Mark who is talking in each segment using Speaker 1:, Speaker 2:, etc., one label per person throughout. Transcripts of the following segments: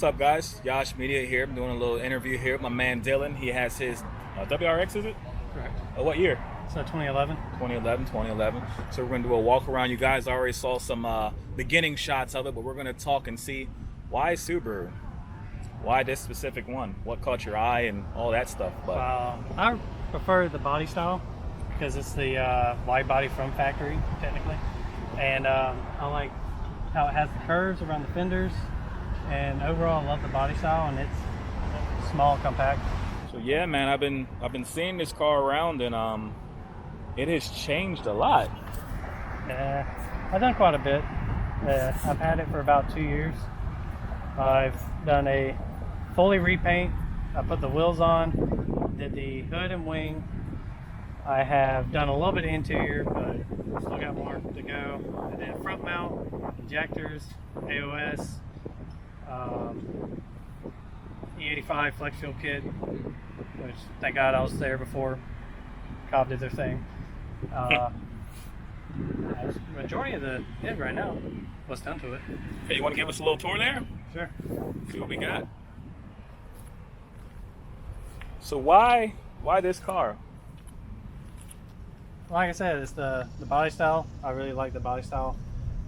Speaker 1: what's up, guys? Yash Media here. I'm doing a little interview here with my man Dillion. He has his WRX, is it?
Speaker 2: Correct.
Speaker 1: What year?
Speaker 2: So 2011.
Speaker 1: 2011. So we're going to do a walk around. You guys already saw some beginning shots of it, but we're going to talk and see why Subaru? Why this specific one? What caught your eye and all that stuff? But
Speaker 2: I prefer the body style because it's the wide body from factory, technically. And I like how it has the curves around the fenders. And overall, I love the body style, and it's small, compact.
Speaker 1: So yeah, man, I've been seeing this car around, and it has changed a lot.
Speaker 2: I've done quite a bit. I've had it for about 2 years. I've done a fully repaint. I put the wheels on, did the hood and wing. I have done a little bit of interior, but still got more to go. I did front mount, injectors, AOS, E85 flex fuel kit, which thank God I was there before Cobb did their thing. Majority of the it right now, what's done to it.
Speaker 1: Hey, you want to give us a little tour there?
Speaker 2: Sure.
Speaker 1: See what we got. So why this car?
Speaker 2: Like I said, it's the body style. I really like the body style.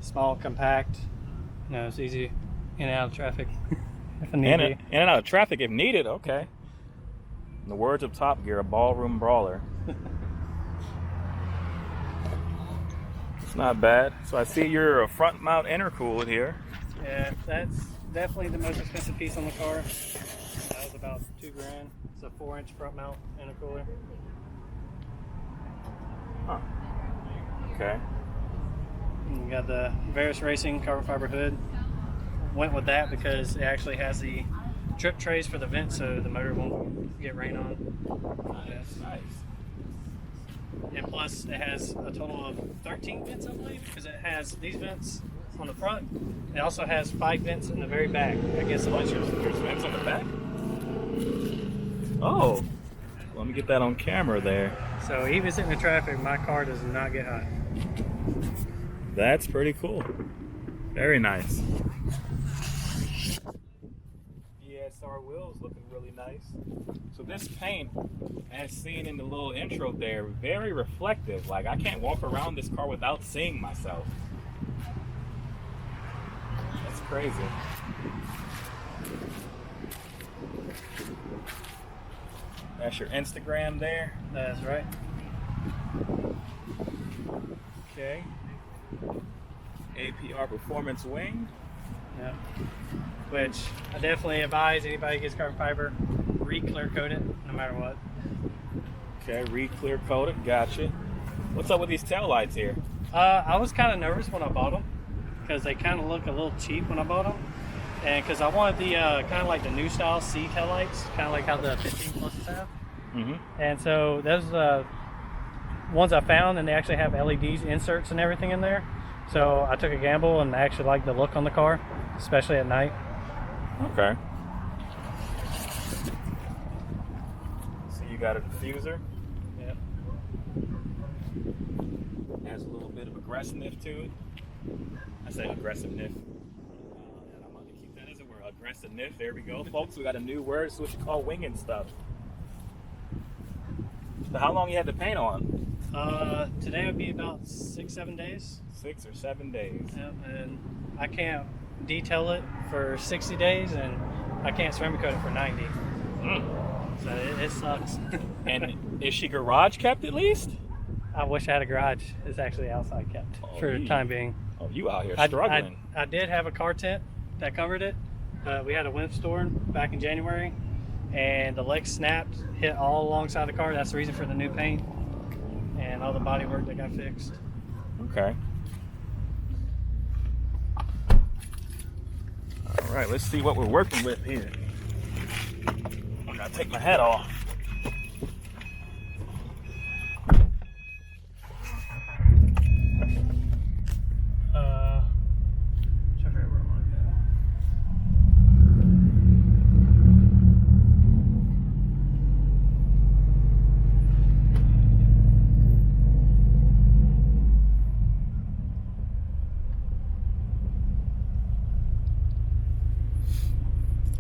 Speaker 2: Small, compact. You know, it's easy in and out of traffic if I need to be.
Speaker 1: In and out of traffic if needed. Okay. In the words of Top Gear, a ballroom brawler. It's not bad. So I see you're a front mount intercooler here.
Speaker 2: Yeah, that's definitely the most expensive piece on the car. That was about $2 grand. It's a 4-inch front mount intercooler.
Speaker 1: Huh. Okay.
Speaker 2: And you got the Varus Racing carbon fiber hood. Went with that because it actually has the trip trays for the vent, so the motor won't get rain on.
Speaker 1: That's nice.
Speaker 2: And plus, it has a total of 13 vents, I believe, because it has these vents on the front. It also has 5 vents in the very back. I guess
Speaker 1: There's vents on the back? Oh. Let me get that on camera there.
Speaker 2: So even sitting in traffic, my car does not get hot.
Speaker 1: That's pretty cool. Very nice. ESR wheels looking really nice. So this paint, as seen in the little intro there, very reflective. Like I can't walk around this car without seeing myself. That's crazy. That's your Instagram there.
Speaker 2: That's right.
Speaker 1: Okay. APR Performance Wing.
Speaker 2: Yeah. Which I definitely advise anybody who gets carbon fiber, re-clear coat it no matter what.
Speaker 1: Okay, re-clear coated. Gotcha. What's up with these tail lights here?
Speaker 2: I was kind of nervous when I bought them because they kind of look a little cheap when I bought them. And because I wanted the kind of like the new style C tail lights, kind of like how the 15 pluses have.
Speaker 1: Mm-hmm.
Speaker 2: And so those ones I found, and they actually have LEDs, inserts, and everything in there. So I took a gamble, and I actually like the look on the car, especially at night.
Speaker 1: Okay. So you got a diffuser.
Speaker 2: Yep.
Speaker 1: Has a little bit of aggressiveness to it. I say aggressiveness. I'm going to keep that as a word. Aggressiveness. There we go, folks. We got a new word. It's what you call winging stuff. So how long you had the paint on?
Speaker 2: Today would be about 6-7 days.
Speaker 1: 6 or 7 days.
Speaker 2: Yep. And I can't detail it for 60 days, and I can't ceramic coat it for 90. So it sucks.
Speaker 1: And is she garage kept at least?
Speaker 2: I wish I had a garage. It's actually outside kept for the time being.
Speaker 1: Oh, you out here struggling.
Speaker 2: I did have a car tent that covered it. We had a windstorm back in January, and the leg snapped, hit all alongside the car. That's the reason for the new paint and all the body work that got fixed.
Speaker 1: Okay. All right, let's see what we're working with here. I gotta take my hat off.
Speaker 2: Check right where I want to go.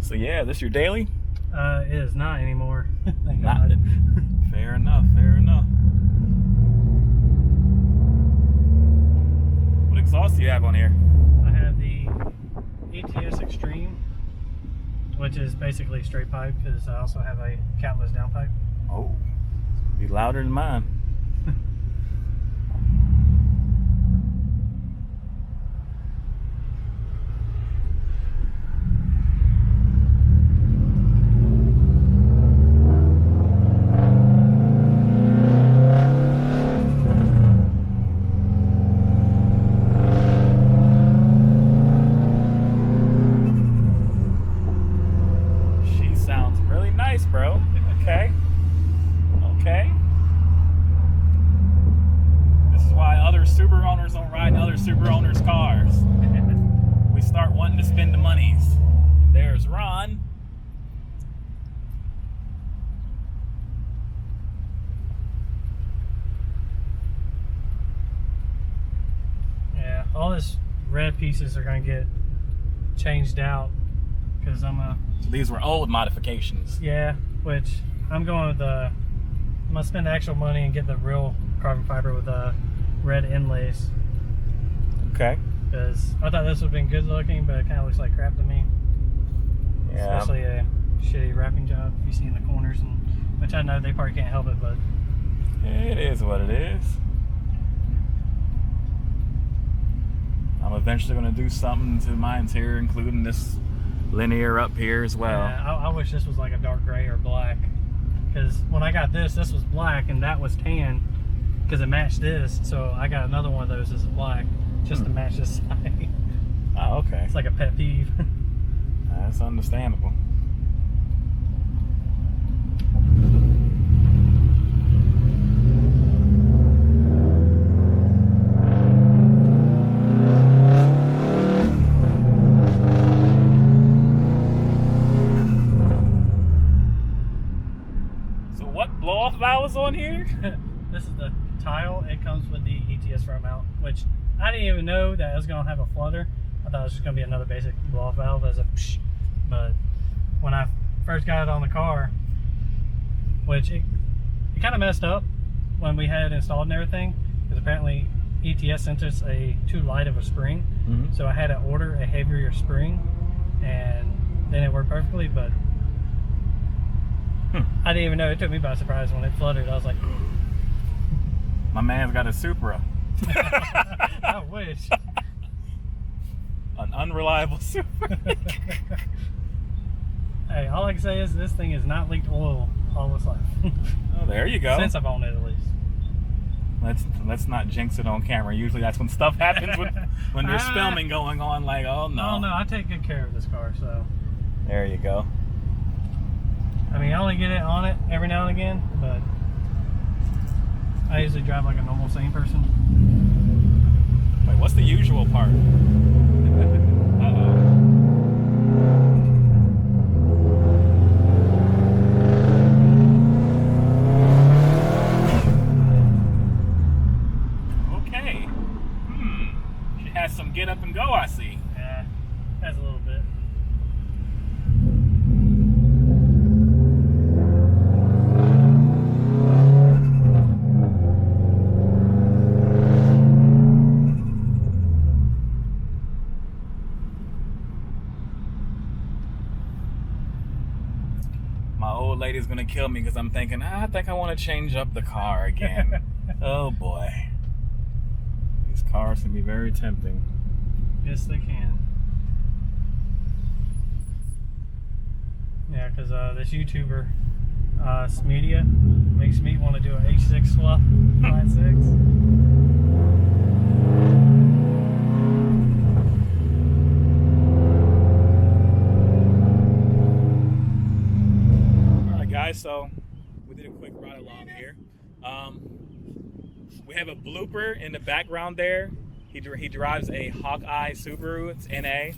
Speaker 1: So yeah, this your daily?
Speaker 2: It is not anymore. Thank
Speaker 1: Not.
Speaker 2: God.
Speaker 1: Fair enough. Fair enough. What exhaust do you have on here?
Speaker 2: I have the ETS Extreme, which is basically straight pipe, because I also have a catless downpipe.
Speaker 1: Oh, be louder than mine. She sounds really nice, bro. Okay. Okay. This is why other Subaru owners don't ride in other Subaru owners' cars. We start wanting to spend the monies. There's Ron.
Speaker 2: Yeah, all this red pieces are gonna get changed out because I'm
Speaker 1: So these were old modifications.
Speaker 2: which I'm going with the. I'm gonna spend the actual money and get the real carbon fiber with red inlays,
Speaker 1: Okay.
Speaker 2: because I thought this would have been good looking, but it kind of looks like crap to me.
Speaker 1: Yeah.
Speaker 2: Especially a shitty wrapping job you see in the corners, and which I know they probably can't help it, but
Speaker 1: It is what it is. I'm eventually going to do something to my interior, including this linear up here as well.
Speaker 2: yeah, I wish this was like a dark gray or black, because when I got this was black and that was tan because it matched this, so I got another one of those that's black just to match this side.
Speaker 1: Oh, okay.
Speaker 2: It's like a pet peeve.
Speaker 1: That's understandable. So what blow-off valve is on here?
Speaker 2: This is the tile. It comes with the ETS front mount, which I didn't even know that it was gonna have a flutter. I thought it was just gonna be another basic blow-off valve as a psh. But when I first got it on the car, which it kind of messed up when we had it installed and everything, because apparently ETS sent us too light of a spring.
Speaker 1: Mm-hmm.
Speaker 2: So I had to order a heavier spring, and then it worked perfectly. But I didn't even know. It took me by surprise when it fluttered. I was like,
Speaker 1: My man's got a Supra.
Speaker 2: I wish.
Speaker 1: An unreliable Supra.
Speaker 2: Hey, all I can say is this thing has not leaked oil all its life.
Speaker 1: Oh, there you go.
Speaker 2: Since I've owned it, at least.
Speaker 1: Let's not jinx it on camera. Usually that's when stuff happens when there's filming going on. Like, oh no.
Speaker 2: Oh no, I take good care of this car, so.
Speaker 1: There you go.
Speaker 2: I mean, I only get it on it every now and again, but I usually drive like a normal sane person.
Speaker 1: Wait, what's the usual part? Uh-oh. Okay. She has some get up and go, I see.
Speaker 2: Yeah, has a little bit.
Speaker 1: My old lady's gonna kill me because I'm thinking, I think I want to change up the car again. Oh boy. These cars can be very tempting.
Speaker 2: Yes, they can. Yeah, because this YouTuber, Smedia, makes me want to do an H6 swap, flat 6.
Speaker 1: Alright guys, so we did a quick ride along here. We have a blooper in the background there. He drives a Hawkeye Subaru. It's NA.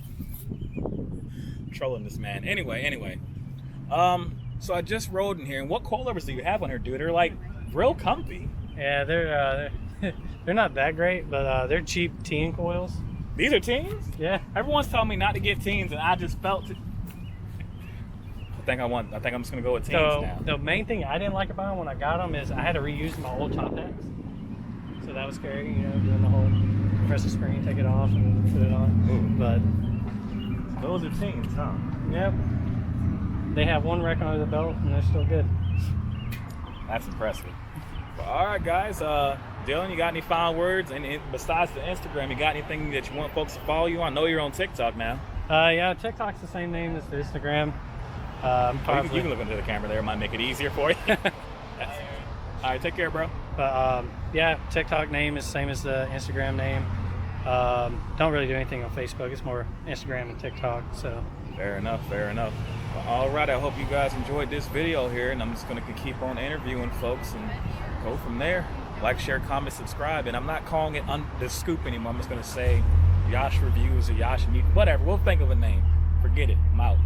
Speaker 1: I'm trolling this man. Anyway. So I just rode in here, and what coilovers do you have on here, dude? They're like real comfy.
Speaker 2: Yeah, they're not that great, but they're cheap teen coils.
Speaker 1: These are teens?
Speaker 2: Yeah.
Speaker 1: Everyone's telling me not to get teens, and I just felt it. think I'm just gonna go with teens
Speaker 2: So
Speaker 1: now.
Speaker 2: the main thing I didn't like about them when I got them is I had to reuse my old top hats. So that was scary, you know, doing the whole press the screen, take it off, and put it on.
Speaker 1: Ooh.
Speaker 2: But
Speaker 1: Those are teens, huh?
Speaker 2: yep, they have one wreck under the belt, and they're still good.
Speaker 1: That's impressive. Well, all right, guys. Dillion, you got any final words? And besides the Instagram, you got anything that you want folks to follow you on? I know you're on TikTok now.
Speaker 2: Yeah, TikTok's the same name as the Instagram.
Speaker 1: You can look into the camera there. It might make it easier for you. All right, take care, bro.
Speaker 2: But yeah, TikTok name is the same as the Instagram name. Don't really do anything on Facebook. It's more Instagram and TikTok. So
Speaker 1: Fair enough. Well, all right. I hope you guys enjoyed this video here, and I'm just going to keep on interviewing folks and go from there. Like, share, comment, subscribe, and I'm not calling it the scoop anymore. I'm just going to say Yash Reviews or Yash Meet, whatever. We'll think of a name. Forget it. I'm out.